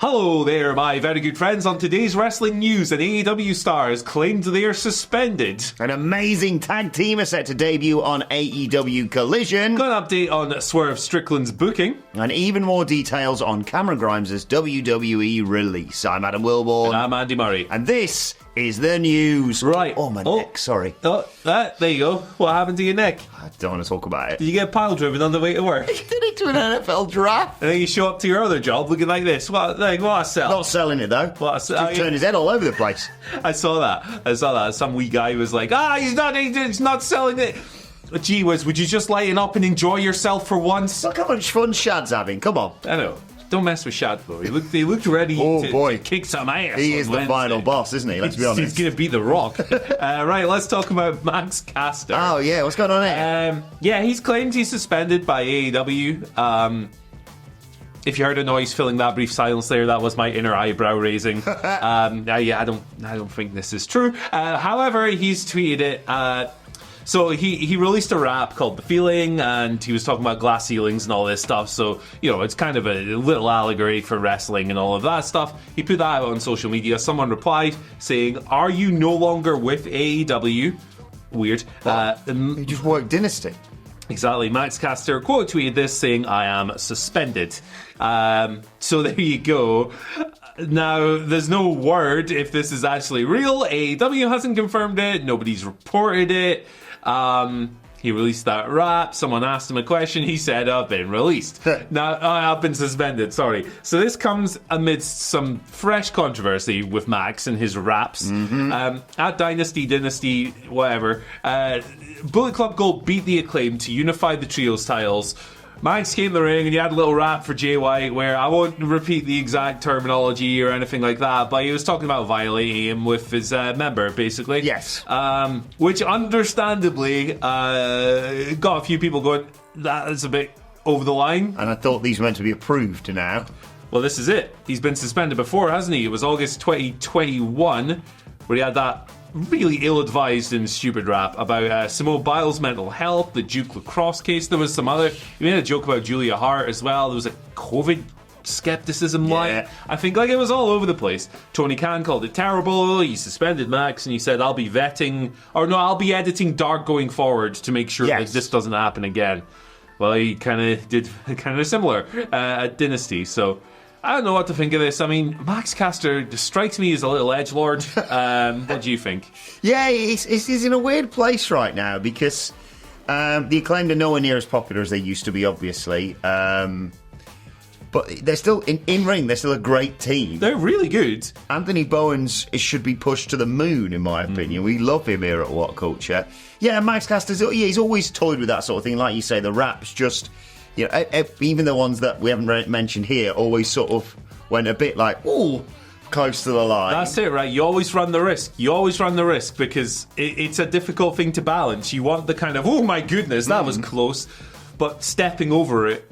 Hello there, my very good friends. On today's wrestling news, an AEW star has claimed they are suspended. An amazing tag team is set to debut on AEW Collision. Got an update on Swerve Strickland's booking. And even more details on Cameron Grimes' WWE release. I'm Adam Wilborn. And I'm Andy Murray. And this is the news. Right. Oh, my neck, sorry. There you go. What happened to your neck? I don't want to talk about it. Did you get pile driven on the way to work? Did it to an NFL draft. And then you show up to your other job looking like this. What a sell. Not selling it, though. What a sell. Turn his head all over the place. I saw that. Some wee guy was like, he's not selling it. Gee whiz, would you just lighten up and enjoy yourself for once? Look how much fun Shad's having. Come on. I know. Don't mess with Shad, though. He looked ready to kick some ass. He is the final boss, isn't he? Let's be honest. He's going to beat The Rock. Right, let's talk about Max Caster. Oh, yeah. What's going on there? He's claimed he's suspended by AEW. If you heard a noise filling that brief silence there, that was my inner eyebrow raising. I don't think this is true. However, he's tweeted it. So he released a rap called The Feeling, and he was talking about glass ceilings and all this stuff. So, it's kind of a little allegory for wrestling and all of that stuff. He put that out on social media. Someone replied saying, "Are you no longer with AEW?" Weird. You just worked Dynasty. Exactly. Max Caster quote tweeted this saying, "I am suspended." So there you go. Now, there's no word if this is actually real. AEW hasn't confirmed it. Nobody's reported it. He released that rap. Someone asked him a question. He said, "I've been released." Now, I've been suspended, sorry. So this comes amidst some fresh controversy with Max and his raps. At Dynasty, whatever. Bullet Club Gold beat the Acclaim to unify the Trios titles. Max came in the ring and he had a little rap for Jay White where I won't repeat the exact terminology or anything like that, but he was talking about violating him with his member, basically. Yes. Which understandably got a few people going, that is a bit over the line. And I thought these were meant to be approved now. Well, this is it. He's been suspended before, hasn't he? It was August 2021 where he had that really ill-advised and stupid rap about Simone Biles' mental health, the Duke lacrosse case. There was some other... He made a joke about Julia Hart as well. There was a COVID skepticism line. I think it was all over the place. Tony Khan called it terrible. He suspended Max and he said, I'll be editing Dark going forward to make sure that this doesn't happen again. Well, he kind of did kind of similar at Dynasty, so... I don't know what to think of this. I mean, Max Caster strikes me as a little edgelord. What do you think? Yeah, he's in a weird place right now because the Acclaimed are nowhere near as popular as they used to be, obviously. But they're still, in ring, they're still a great team. They're really good. Anthony Bowens should be pushed to the moon, in my opinion. We love him here at What Culture. Yeah, Max Caster's, he's always toyed with that sort of thing. Like you say, the rap's just... even the ones that we haven't mentioned here always sort of went a bit like, ooh, close to the line. That's it, right? You always run the risk. Because it's a difficult thing to balance. You want the kind of, oh my goodness, that was close. But stepping over it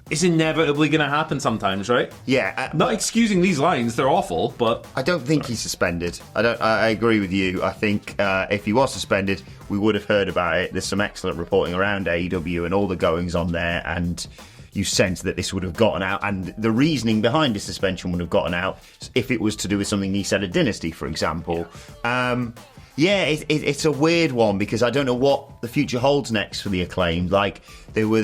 is inevitably going to happen sometimes, right? Yeah. Not excusing these lines, they're awful, but... I don't think he's suspended. I agree with you. I think if he was suspended, we would have heard about it. There's some excellent reporting around AEW and all the goings on there, and you sense that this would have gotten out, and the reasoning behind his suspension would have gotten out if it was to do with something he said at Dynasty, for example. It's a weird one because I don't know what the future holds next for the Acclaimed. Like, they were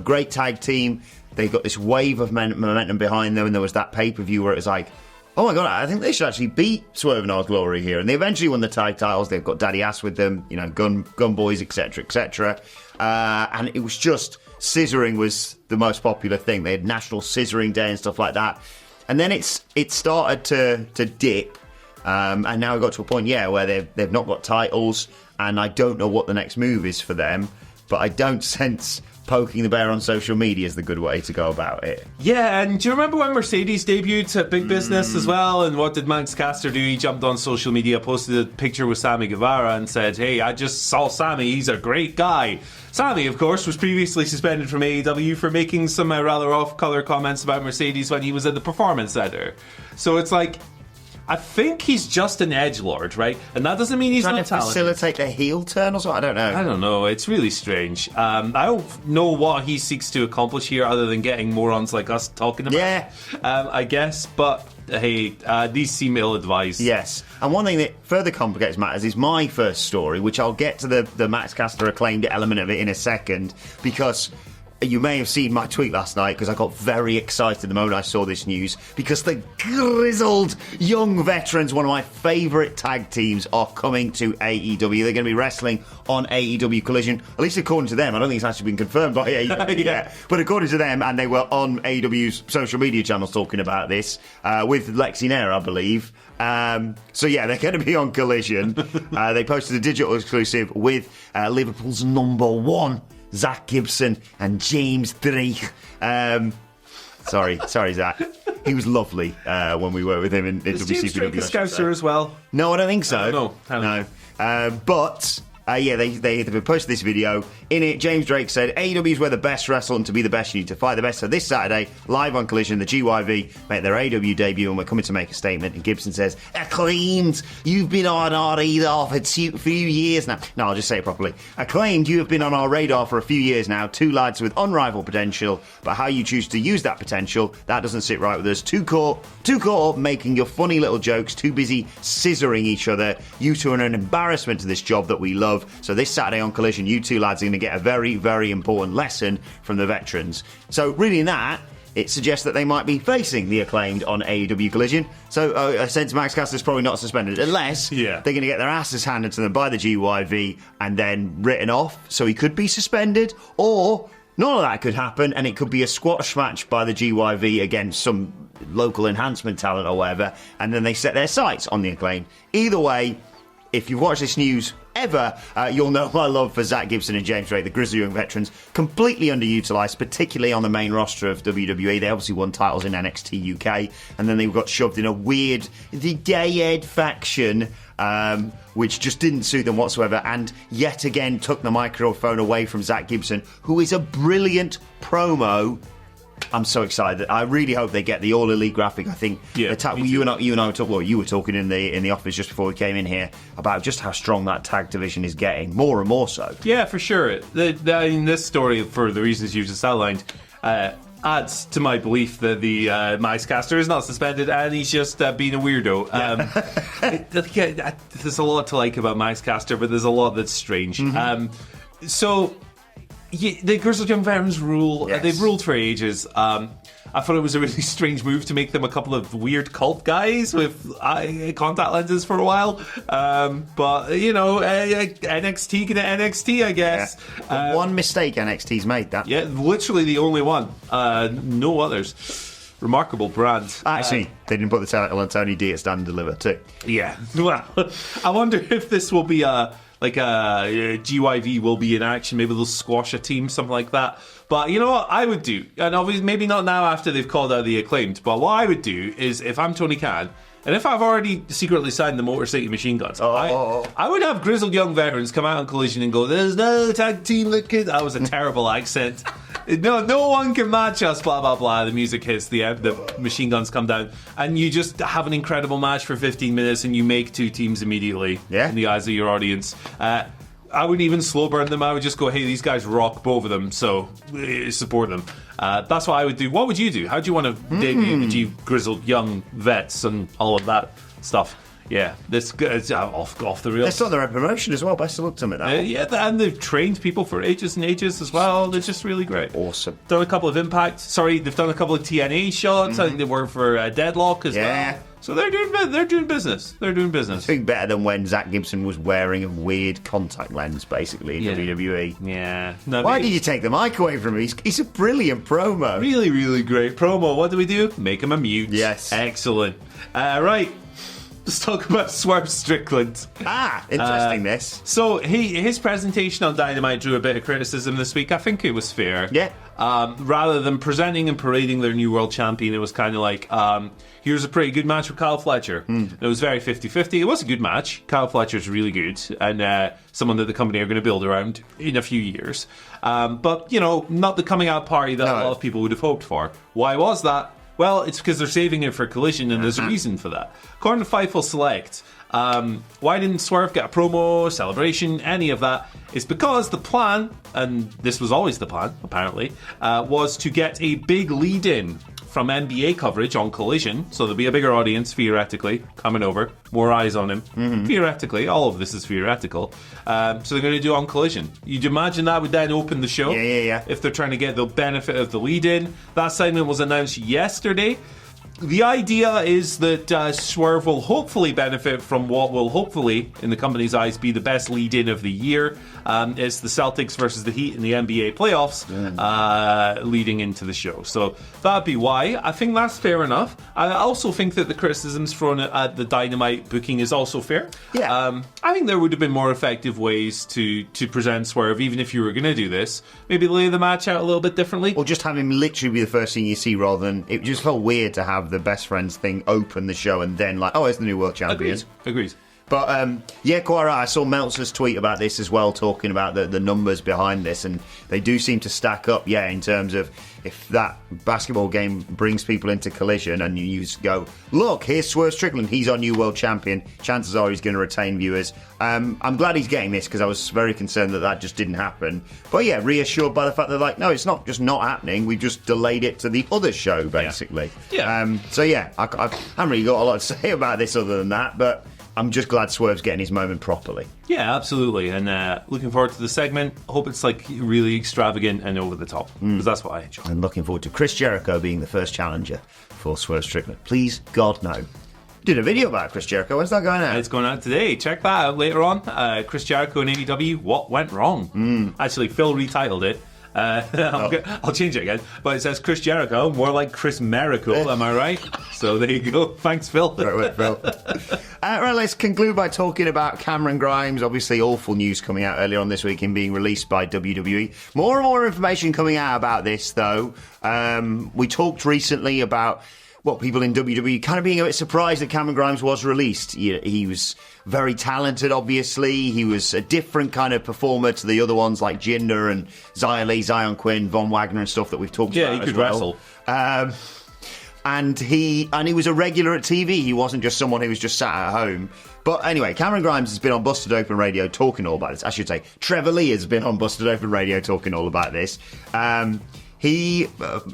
great tag team. They got this wave of momentum behind them, and there was that pay-per-view where it was like, oh my God, I think they should actually beat Swerve and Our Glory here. And they eventually won the tag titles. They've got Daddy Ass with them, Gun Boys, etc., etc. And it was just, scissoring was the most popular thing. They had National Scissoring Day and stuff like that. And then it started to dip. And now we've got to a point, where they've not got titles, and I don't know what the next move is for them, but I don't sense poking the bear on social media is the good way to go about it. Yeah, and do you remember when Mercedes debuted at Big Business as well? And what did Max Caster do? He jumped on social media, posted a picture with Sammy Guevara and said, hey, I just saw Sammy, he's a great guy. Sammy, of course, was previously suspended from AEW for making some rather off-colour comments about Mercedes when he was at the Performance Center. So it's like... I think he's just an edgelord, right? And that doesn't mean he's Trying not to talented. facilitate the heel turn or something? I don't know. I don't know. It's really strange. I don't know what he seeks to accomplish here other than getting morons like us talking about it, I guess. But hey, these seem ill-advised. Yes. And one thing that further complicates matters is my first story, which I'll get to the Max Caster acclaimed element of it in a second, because you may have seen my tweet last night, because I got very excited the moment I saw this news, because the grizzled young veterans, one of my favourite tag teams, are coming to AEW. They're going to be wrestling on AEW Collision, at least according to them. I don't think it's actually been confirmed by AEW yet, but according to them, and they were on AEW's social media channels talking about this, with Lexi Nair, I believe. So yeah, they're going to be on Collision. They posted a digital exclusive with Liverpool's #1, Zach Gibson and James Drake. Sorry, Zach. He was lovely when we were with him in Is James Drake a WCPW. Scouser as well? No, I don't think so. I don't know. No. But they posted this video. In it, James Drake said, AEW is where the best wrestle, and to be the best, you need to fight the best. So this Saturday, live on Collision, the GYV make their AEW debut, and we're coming to make a statement. And Gibson says, Acclaimed, you've been on our radar for a few years now. No, I'll just say it properly. Acclaimed, you have been on our radar for a few years now. Two lads with unrivaled potential, but how you choose to use that potential, that doesn't sit right with us. Too caught up making your funny little jokes, too busy scissoring each other. You two are an embarrassment to this job that we love. So this Saturday on Collision, you two lads are going to get a very, very important lesson from the veterans. So reading that, it suggests that they might be facing the Acclaimed on AEW Collision. So I sense Max Caster's probably not suspended, unless they're going to get their asses handed to them by the GYV and then written off. So he could be suspended, or none of that could happen, and it could be a squash match by the GYV against some local enhancement talent or whatever, and then they set their sights on the Acclaimed. Either way, if you've watched this news ever, you'll know my love for Zach Gibson and James Drake, the grizzly young veterans, completely underutilised, particularly on the main roster of WWE. They obviously won titles in NXT UK, and then they got shoved in a weird, the gay-ed faction, which just didn't suit them whatsoever, and yet again took the microphone away from Zach Gibson, who is a brilliant promo. I'm so excited. I really hope they get the All Elite graphic. I think you and I were talking. Well, you were talking in the office just before we came in here about just how strong that tag division is getting, more and more so. Yeah, for sure. This story, for the reasons you just outlined, adds to my belief that the Max Caster is not suspended and he's just being a weirdo. There's a lot to like about Max Caster, but there's a lot that's strange. So. Yeah, the Grizzled Young Veterans rule. Yes. They've ruled for ages. I thought it was a really strange move to make them a couple of weird cult guys with contact lenses for a while. But, you know, NXT can NXT, I guess. Yeah. One mistake NXT's made, that. Yeah, literally the only one. No others. Remarkable brand. Actually, they didn't put the title on Tony D at Stand and Deliver, too. Yeah. Well, I wonder if this will be GYV will be in action. Maybe they'll squash a team, something like that. But you know what I would do, and obviously maybe not now after they've called out the Acclaimed, but what I would do is, if I'm Tony Khan, and if I've already secretly signed the Motor City Machine Guns, I would have Grizzled Young Veterans come out on Collision and go, there's no tag team that could... That was a terrible accent. No one can match us, blah, blah, blah. The music hits, the machine guns come down, and you just have an incredible match for 15 minutes, and you make two teams immediately in the eyes of your audience. I wouldn't even slow burn them. I would just go, hey, these guys rock, both of them, so support them. That's what I would do. What would you do? How do you want to debut the grizzled young vets and all of that stuff? Yeah, this is off the rails. They're still their own promotion as well. Best of luck to them at that. And they've trained people for ages and ages as well. They're just really great. Awesome. Done a couple of Impact. Sorry, they've done a couple of TNA shots. I think they work for Deadlock as well. So they're doing business. They're doing business. I think better than when Zach Gibson was wearing a weird contact lens, basically, in WWE. Yeah. Why did you take the mic away from him? He's a brilliant promo. Really, really great promo. What do we do? Make him a mute. Yes. Excellent. Right. Let's talk about Swerve Strickland. Interesting this. So his presentation on Dynamite drew a bit of criticism this week. I think it was fair. Yeah. Rather than presenting and parading their new world champion, it was kind of like, here's a pretty good match with Kyle Fletcher. It was very 50-50. It was a good match. Kyle Fletcher's really good, and someone that the company are going to build around in a few years. But, you know, not the coming out party that a lot of people would have hoped for. Why was that? Well, it's because they're saving it for Collision, and there's a reason for that. According to Fightful Select, why didn't Swerve get a promo, celebration, any of that? It's because the plan, and this was always the plan, apparently, was to get a big lead-in from NBA coverage on Collision, so there'll be a bigger audience, theoretically, coming over, more eyes on him. Theoretically, all of this is theoretical. So they're going to do it on Collision. You'd imagine that would then open the show. Yeah. If they're trying to get the benefit of the lead-in. That segment was announced yesterday. The idea is that Swerve will hopefully benefit from what will hopefully, in the company's eyes, be the best lead-in of the year. It's the Celtics versus the Heat in the NBA playoffs leading into the show. So that'd be why. I think that's fair enough. I also think that the criticisms thrown at the Dynamite booking is also fair. Yeah. I think there would have been more effective ways to present Swerve, even if you were going to do this. Maybe lay the match out a little bit differently. Or just have him literally be the first thing you see rather than... It just felt weird to have the best friends thing open the show and then like, oh, it's the new world champion. Agrees. But yeah, quite right. I saw Meltzer's tweet about this as well, talking about the numbers behind this, and they do seem to stack up, yeah, in terms of if that basketball game brings people into Collision and you just go, look, here's Swerve Strickland, he's our new world champion, chances are he's going to retain viewers. I'm glad he's getting this because I was very concerned that just didn't happen. But yeah, reassured by the fact they're like, no, it's not just not happening, we've just delayed it to the other show, basically. Yeah. So yeah, I haven't really got a lot to say about this other than that, but I'm just glad Swerve's getting his moment properly. Yeah, absolutely. And looking forward to the segment. Hope it's like really extravagant and over the top, because that's what I enjoy. And looking forward to Chris Jericho being the first challenger for Swerve Strickland. Please, God, no. Did a video about Chris Jericho. When's that going out? It's going out today. Check that out later on. Chris Jericho and AEW, What Went Wrong? Actually, Phil retitled it. I'll change it again. But it says Chris Jericho, more like Chris Miracle, am I right? So there you go. Thanks, Phil. Right, Phil. Right, let's conclude by talking about Cameron Grimes. Obviously, awful news coming out earlier on this week, him being released by WWE. More and more information coming out about this, though. We talked recently about people in WWE kind of being a bit surprised that Cameron Grimes was released. He was very talented, obviously. He was a different kind of performer to the other ones like Jinder and Xia Li, Zion Quinn, Von Wagner and stuff that we've talked about. Yeah, he could wrestle. And he was a regular at TV. He wasn't just someone who was just sat at home. But anyway, Cameron Grimes has been on Busted Open Radio talking all about this. I should say, Trevor Lee has been on Busted Open Radio talking all about this. He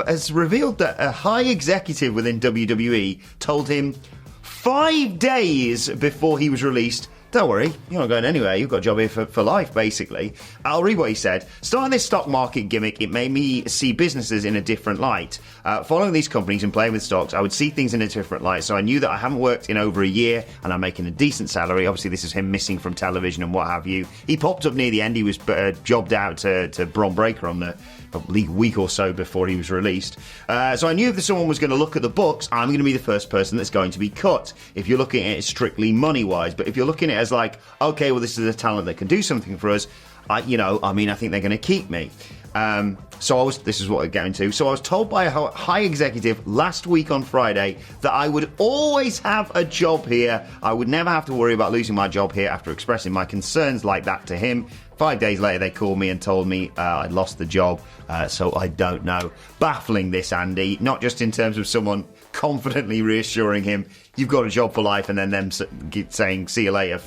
has revealed that a high executive within WWE told him 5 days before he was released, don't worry, you're not going anywhere, you've got a job here for life, basically. I'll read what he said. Starting this stock market gimmick, it made me see businesses in a different light. Following these companies and playing with stocks, I would see things in a different light, so I knew that I haven't worked in over a year and I'm making a decent salary. Obviously, this is him missing from television and what have you. He popped up near the end, he was jobbed out to Bron Breakker on the week or so before he was released. So I knew if someone was going to look at the books, I'm going to be the first person that's going to be cut. If you're looking at it strictly money-wise, but if you're looking at it as like, okay, well, this is a talent that can do something for us, I think they're going to keep me. This is what we're getting to. So I was told by a high executive last week on Friday that I would always have a job here. I would never have to worry about losing my job here after expressing my concerns like that to him. 5 days later, they called me and told me I'd lost the job, so I don't know. Baffling this, Andy, not just in terms of someone confidently reassuring him, you've got a job for life, and then them saying, see you later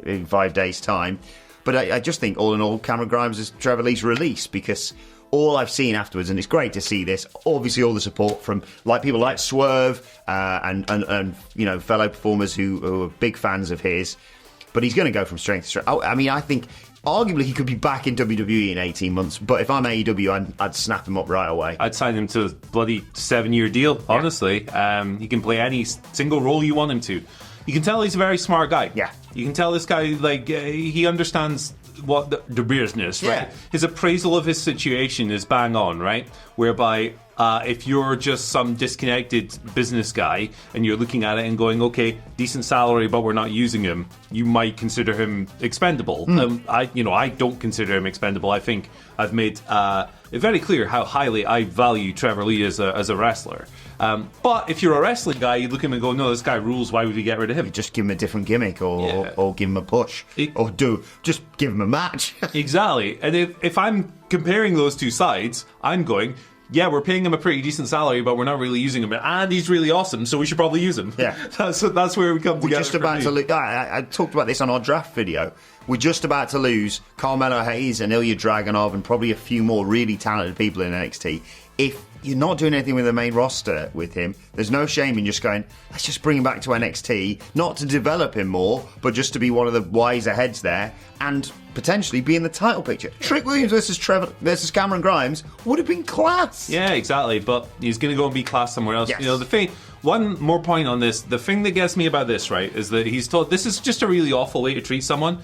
in 5 days' time. But I just think, all in all, Cameron Grimes is Trevor Lee's release, because all I've seen afterwards, and it's great to see this, obviously all the support from people like Swerve and fellow performers who are big fans of his. But he's going to go from strength to strength. I mean, I think arguably he could be back in WWE in 18 months, but if I'm AEW, I'd snap him up right away. I'd sign him to a bloody 7-year deal, honestly. He can play any single role you want him to. You can tell he's a very smart guy. Yeah. You can tell this guy, he understands what the business, right? Yeah. His appraisal of his situation is bang on, right? Whereby if you're just some disconnected business guy and you're looking at it and going, okay, decent salary, but we're not using him, you might consider him expendable. I don't consider him expendable. I think I've made it very clear how highly I value Trevor Lee as a wrestler. But if you're a wrestling guy, you look at him and go, no, this guy rules, why would we get rid of him? Just give him a different gimmick or give him a push. Just give him a match. Exactly. And if I'm comparing those two sides, I'm going, yeah, we're paying him a pretty decent salary, but we're not really using him. And he's really awesome, so we should probably use him. Yeah. That's where we come together. We're just about to lose. I talked about this on our draft video. We're just about to lose Carmelo Hayes and Ilya Dragunov and probably a few more really talented people in NXT. If you're not doing anything with the main roster with him, there's no shame in just going, let's just bring him back to NXT, not to develop him more, but just to be one of the wiser heads there and potentially be in the title picture. Trick Williams versus Cameron Grimes would have been class. Yeah, exactly. But he's going to go and be class somewhere else. Yes. You know, the thing. One more point on this. The thing that gets me about this, right, is that he's told this is just a really awful way to treat someone.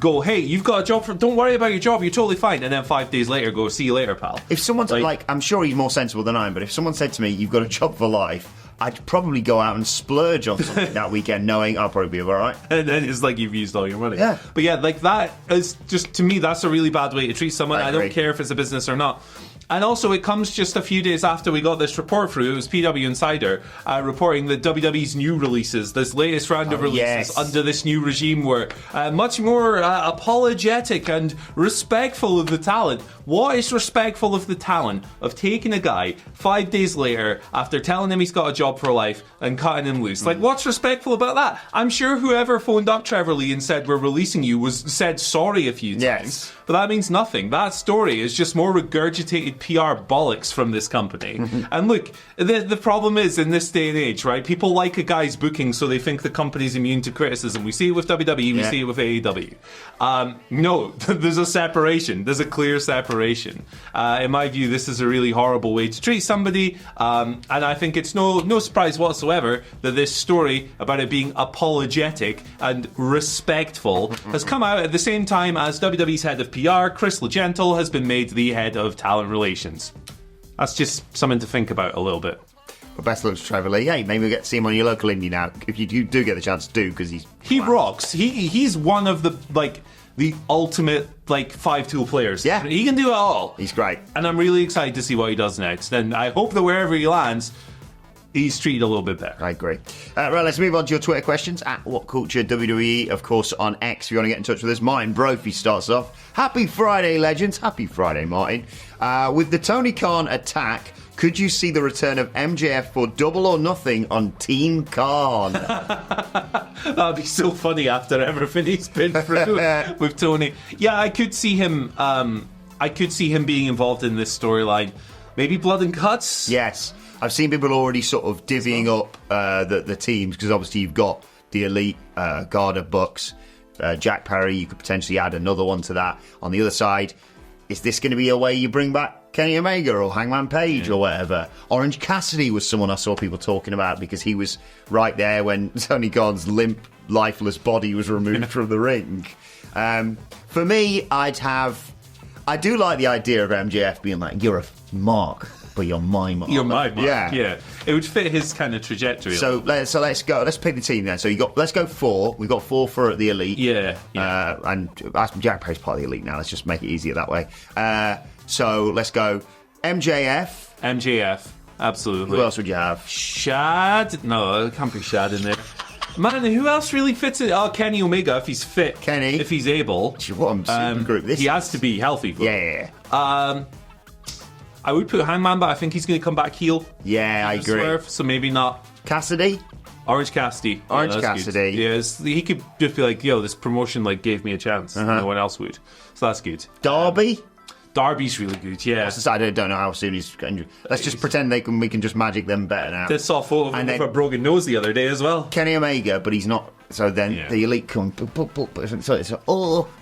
Go, hey, you've got a job. Don't worry about your job. You're totally fine. And then 5 days later, go, see you later, pal. If someone's like, I'm sure he's more sensible than I am, but if someone said to me, you've got a job for life, I'd probably go out and splurge on something that weekend, knowing I'll probably be all right. And then it's like you've used all your money. Yeah. But yeah, like that is just, to me, that's a really bad way to treat someone. I don't care if it's a business or not. And also, it comes just a few days after we got this report through. It was PW Insider reporting that WWE's new releases, this latest round of releases under this new regime, were much more apologetic and respectful of the talent. What is respectful of the talent of taking a guy 5 days later after telling him he's got a job for life and cutting him loose? Like, what's respectful about that? I'm sure whoever phoned up Trevor Lee and said we're releasing you said sorry a few times. Yes. But that means nothing. That story is just more regurgitated PR bollocks from this company. And look, the problem is, in this day and age, right, people like a guy's booking so they think the company's immune to criticism. We see it with WWE, we see it with AEW. No, there's a separation. There's a clear separation. In my view, this is a really horrible way to treat somebody. And I think it's no surprise whatsoever that this story about it being apologetic and respectful has come out at the same time as WWE's head of PR, Chris Legentil, has been made the head of talent relations. That's just something to think about a little bit. Well, best of luck to Trevor Lee. Hey, maybe we'll get to see him on your local indie now. If you do get the chance to do, because he rocks. He's one of the ultimate 5-tool players. Yeah. He can do it all. He's great. And I'm really excited to see what he does next. And I hope that wherever he lands, he's treated a little bit better. I agree. Right, let's move on to your Twitter questions. At What Culture WWE, of course, on X, if you want to get in touch with us. Martin Brophy starts off. Happy Friday, legends. Happy Friday, Martin. With the Tony Khan attack, could you see the return of MJF for Double or Nothing on Team Khan? That'd be so funny after everything he's been through with Tony. Yeah, I could see him. I could see him being involved in this storyline. Maybe Blood and Guts. Yes, I've seen people already sort of divvying up the teams, because obviously you've got the Elite, Garda, Bucks, Jack Perry. You could potentially add another one to that. On the other side, is this going to be a way you bring back Kenny Omega or Hangman Page or whatever? Orange Cassidy was someone I saw people talking about, because he was right there when Tony Khan's limp, lifeless body was removed from the ring. For me, I do like the idea of MJF being like, you're a mark, but you're my mark. You're my mark. Yeah. It would fit his kind of trajectory. So let's go. Let's pick the team then. So let's go 4. We've got 4 for the Elite. Yeah. And Jack Perry's part of the Elite now. Let's just make it easier that way. So let's go MJF. Absolutely. Who else would you have? Shad? No, it can't be Shad in there. Man, who else really fits it? Oh, Kenny Omega, if he's fit. Kenny. If he's able. What a super group this He has to be healthy. Yeah. I would put Hangman, but I think he's going to come back heel. Yeah, I agree. Swerve, so maybe not. Cassidy? Orange Cassidy. Orange Cassidy. Yeah, he could just be like, yo, this promotion gave me a chance. No one else would. So that's good. Darby? Darby's really good, yeah. I don't know how soon he's going to... Let's just pretend we can just magic them better now. They saw a photo of him with a broken nose the other day as well. Kenny Omega, but he's not... So then the Elite come... So it's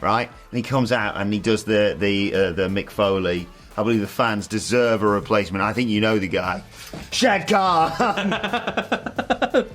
right? And he comes out and he does the Mick Foley. I believe the fans deserve a replacement. I think you know the guy. Shad Khan!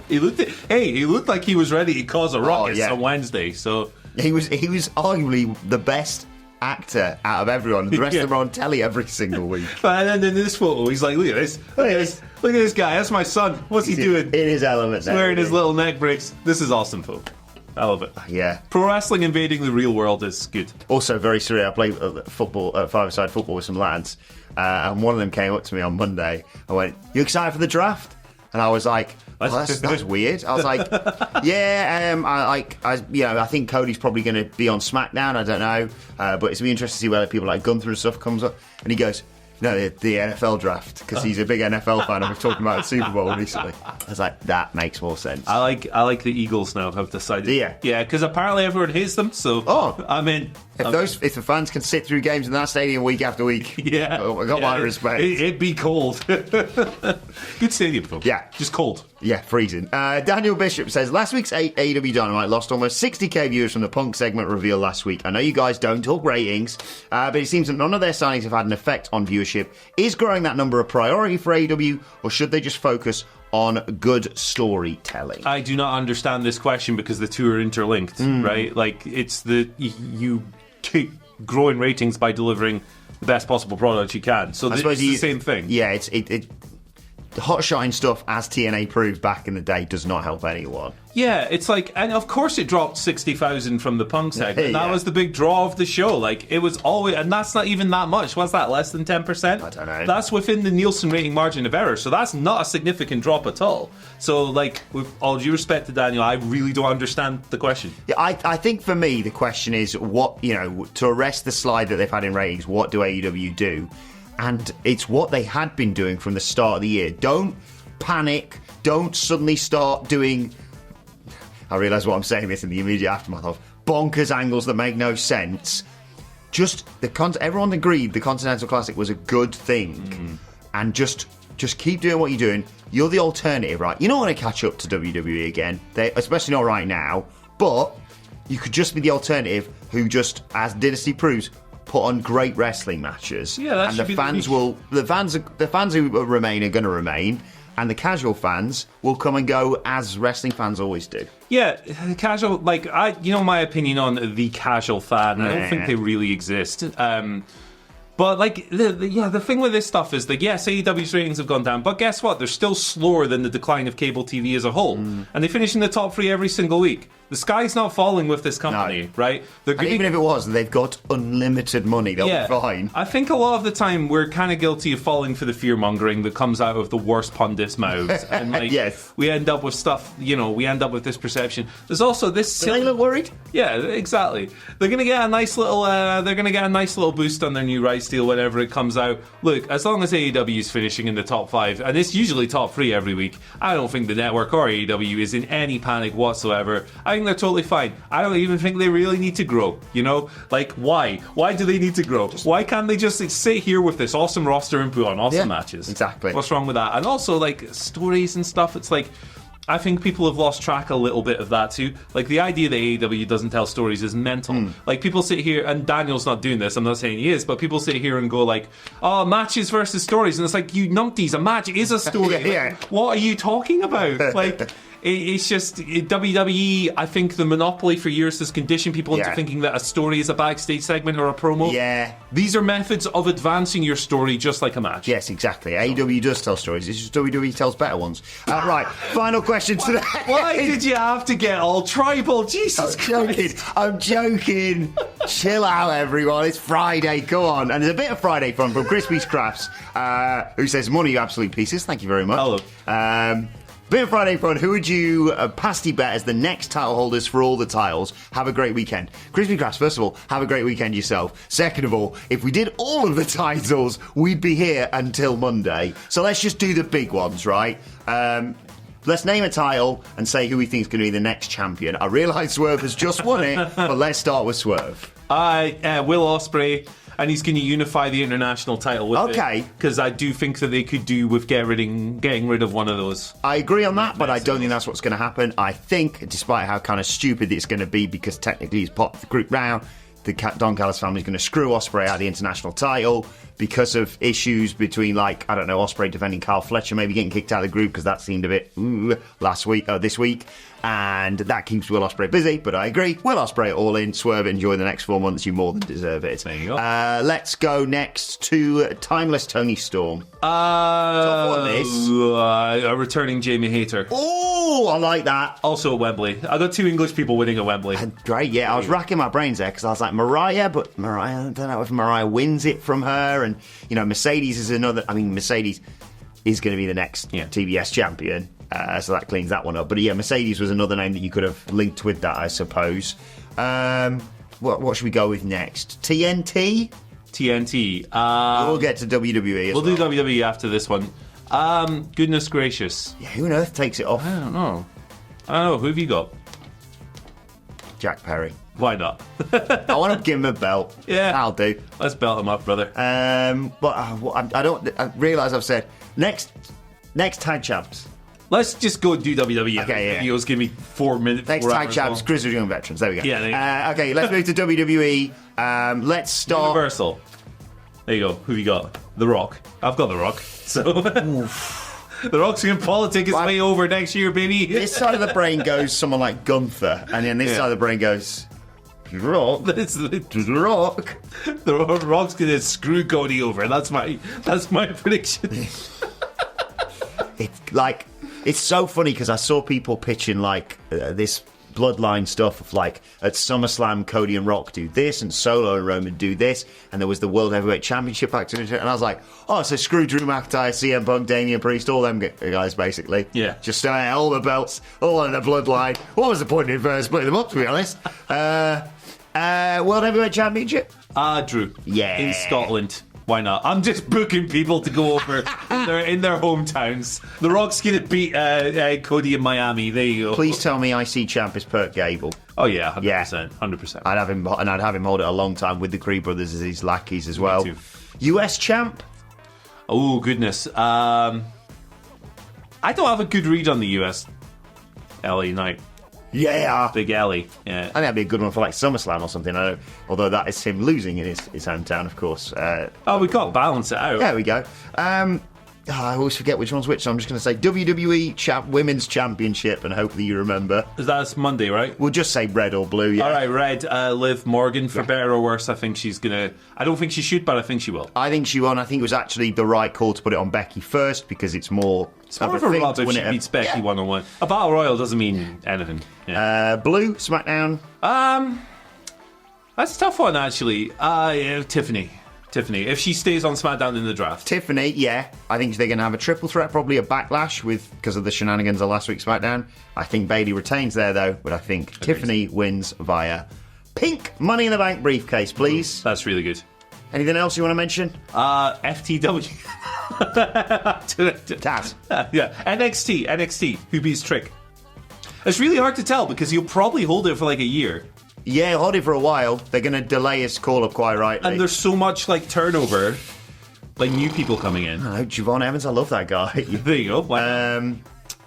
He looked like he was ready to cause a ruckus on Wednesday, so... He was arguably the best actor out of everyone. The rest of them are on telly every single week. And then in this photo, he's like, look at this. Look at this guy. That's my son. What's he doing? In his element. He's wearing his little neck brace. This is awesome, folk. I love it. Yeah. Pro wrestling invading the real world is good. Also very surreal. I played football, five-a-side football with some lads, and one of them came up to me on Monday and went, "You excited for the draft?" And I was like, that's weird. I was like, yeah, I think Cody's probably going to be on SmackDown. I don't know, but it's going to be interesting to see whether people like Gunther and stuff comes up. And he goes, No, the NFL draft, because he's a big NFL fan and we've talked about the Super Bowl recently. I was like, that makes more sense. I like the Eagles now, I've decided. Yeah, because apparently everyone hates them, so I'm in. If the fans can sit through games in that stadium week after week, I got my respect. It'd be cold. Good stadium, though. Yeah. Just cold. Yeah, freezing. Daniel Bishop says, last week's AEW Dynamite lost almost 60k viewers from the Punk segment reveal last week. I know you guys don't talk ratings, but it seems that none of their signings have had an effect on viewership. Is growing that number a priority for AEW, or should they just focus on good storytelling? I do not understand this question because the two are interlinked, right? Like, it's you keep growing ratings by delivering the best possible product you can. So it's the same thing. Yeah, the hot shine stuff, as TNA proved back in the day, does not help anyone. Yeah, it's like, and of course it dropped 60,000 from the Punk segment. That was the big draw of the show. Like, it was always, and that's not even that much. Was that less than 10%? I don't know. That's within the Nielsen rating margin of error, so that's not a significant drop at all. So, like, with all due respect to Daniel, I really don't understand the question. Yeah, I think for me, the question is, what, to arrest the slide that they've had in ratings, what do AEW do? And it's what they had been doing from the start of the year. Don't panic. Don't suddenly start doing... I realise what I'm saying this in the immediate aftermath of bonkers angles that make no sense. Just everyone agreed the Continental Classic was a good thing. And just keep doing what you're doing. You're the alternative, right? You don't want to catch up to WWE again. Especially not right now. But you could just be the alternative who just, as Dynasty proves, put on great wrestling matches. Yeah, and the fans who remain are going to remain, and the casual fans will come and go as wrestling fans always do. Yeah, casual, like, my opinion on the casual fan, I don't think they really exist. But, like, the thing with this stuff is that, yes, AEW's ratings have gone down, but guess what? They're still slower than the decline of cable TV as a whole. And they finish in the top 3 every single week. The sky's not falling with this company, right? And even if it was, they've got unlimited money. They'll be fine. I think a lot of the time we're kind of guilty of falling for the fear-mongering that comes out of the worst pundits' mouths. And, like, we end up with stuff, we end up with this perception. There's also this... Do they look worried? Yeah, exactly. They're going to get a nice little boost on their new rights deal whenever it comes out. Look, as long as AEW is finishing in the top 5, and it's usually top 3 every week, I don't think the network or AEW is in any panic whatsoever. I think they're totally fine. I don't even think they really need to grow, Like, why? Why do they need to grow? Why can't they just sit here with this awesome roster and put on awesome matches? Exactly. What's wrong with that? And also, like, stories and stuff, it's like... I think people have lost track a little bit of that too. Like, the idea that AEW doesn't tell stories is mental. Like, people sit here, and Daniel's not doing this, I'm not saying he is, but people sit here and go like, oh, matches versus stories, and it's like, you numpties, a match is a story. Like, what are you talking about? Like... It's just WWE. I think the monopoly for years has conditioned people into thinking that a story is a backstage segment or a promo. Yeah, these are methods of advancing your story, just like a match. Yes, exactly. AEW does tell stories. It's just WWE tells better ones. Right, final question today. Why did you have to get all tribal? Jesus Christ! I'm joking. Chill out, everyone. It's Friday. Go on. And there's a bit of Friday fun from Crispy Scraps, who says, "Money, you absolute pieces." Thank you very much. Hello. Bit of Friday fun. Who would you pasty bet as the next title holders for all the titles? Have a great weekend. Crispy Crafts, first of all, have a great weekend yourself. Second of all, if we did all of the titles, we'd be here until Monday. So let's just do the big ones, right? Let's name a title and say who we think is going to be the next champion. I realise Swerve has just won it, but let's start with Swerve. Will Ospreay. And he's going to unify the international title with it. Because I do think that they could do with getting rid of one of those. I agree on that, but I don't think that's what's going to happen. I think, despite how kind of stupid it's going to be, because technically he's part of the group now, the Don Callis family is going to screw Ospreay out of the international title because of issues between, like, I don't know, Ospreay defending Carl Fletcher, maybe getting kicked out of the group because that seemed a bit this week. And that keeps Will Ospreay busy, but I agree. Will Ospreay all in. Swerve, enjoy the next 4 months. You more than deserve it. There you go. Let's go next to Timeless Tony Storm. A returning Jamie Hayter. Oh, I like that. Also at Wembley. I got 2 English people winning at Wembley. Great, yeah. I was racking my brains there because I was like, Mariah, but Mariah, I don't know if Mariah wins it from her. And, Mercedes is another. I mean, Mercedes is going to be the next TBS champion. So that cleans that one up. But yeah, Mercedes was another name that you could have linked with that, I suppose. What should we go with next? TNT? TNT. We'll get to WWE as We'll do WWE after this one. Goodness gracious. Yeah, who on earth takes it off? I don't know. Who have you got? Jack Perry. Why not? I want to give him a belt. Yeah. I'll do. Let's belt him up, brother. But I realise I've said next tag champs. Let's just go do WWE. Okay, yeah. Videos, give me 4 minutes. Next tag champs, Grizzled Young Veterans. There we go. Yeah, there you go. Okay, let's move to WWE. Let's start. Universal. There you go. Who have you got? The Rock. I've got The Rock. So The Rock's going to politic his way over next year, baby. This side of the brain goes someone like Gunther, and then this side of the brain goes Rock. The Rock. Rock's going to screw Cody over. That's my prediction. It's so funny because I saw people pitching this bloodline stuff of at SummerSlam Cody and Rock do this and Solo and Roman do this, and there was the World Heavyweight Championship activity, and I was like, oh, so screw Drew McIntyre, CM Punk, Damian Priest, all them guys basically. Yeah. Just all the belts, all in the bloodline. What was the point in splitting them up, to be honest? World Heavyweight Championship? Drew. Yeah. In Scotland. Why not? I'm just booking people to go over in their hometowns. The Rock's going to beat Cody in Miami. There you go. Please tell me IC champ is Perk Gable. Oh yeah, 100%. 100%. I'd have him hold it a long time with the Creed brothers as his lackeys as well. Me too. US champ? Oh goodness. I don't have a good read on the US. LA Knight. Yeah. Big Ellie. Yeah. I think that'd be a good one for SummerSlam or something. Although that is him losing in his hometown, of course. We've got to balance it out. There we go. I always forget which one's which, so I'm just going to say WWE Women's Championship, and hopefully you remember. That's Monday, right? We'll just say red or blue, yeah. All right, red. Liv Morgan, for better or worse. I think she's going to... I don't think she should, but I think she will. I think she won. I think it was actually the right call to put it on Becky first, because it's more... It's more of a rub if she beats Becky one-on-one. A Battle Royal doesn't mean anything. Yeah. Blue, SmackDown. That's a tough one, actually. Tiffany. If she stays on SmackDown in the draft. Tiffany, yeah. I think they're going to have a triple threat, probably a backlash because of the shenanigans of last week's SmackDown. I think Bayley retains there, though, but I think Tiffany wins via pink Money in the Bank briefcase, please. That's really good. Anything else you want to mention? FTW. Taz. Yeah. NXT. Who beats Trick? It's really hard to tell because he'll probably hold it for a year. Yeah, hold it for a while. They're going to delay his call-up quite rightly. And there's so much turnover, new people coming in. I know, Javon Evans, I love that guy. There you go.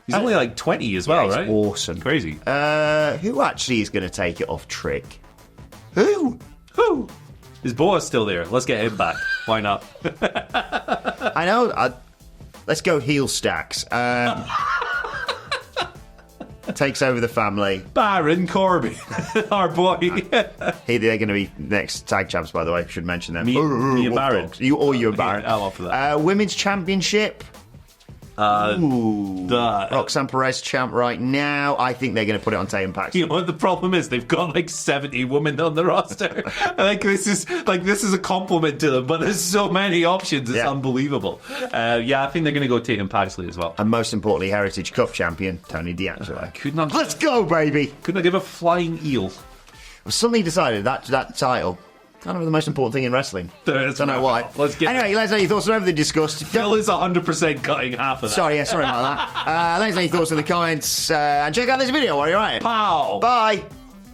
He's only 20 as well, right? Awesome. Crazy. Who actually is going to take it off Trick? Who? Is Boa still there? Let's get him back. Why not? I know. Let's go heel Stacks. Takes over the family. Baron Corbin, our boy. They're going to be next tag champs, by the way. Should mention them. Me and Baron. You and Baron. I'm up for that. Women's Championship. Roxanne Perez champ right now. I think they're going to put it on Tatum Paxton. You know what the problem is? They've got 70 women on the roster. This is a compliment to them, but there's so many options. It's unbelievable. I think they're going to go Tatum Paxley as well. And most importantly, Heritage Cup champion Tony D'Angelo. Let's go, baby. Couldn't I give a flying eel? I've suddenly decided that title. Kind of the most important thing in wrestling. Don't know why. Anyway, let's know your thoughts on everything discussed. Phil is 100% cutting half of that. Sorry about that. Let us know your thoughts in the comments. And check out this video while you're at it. Pow! Bye!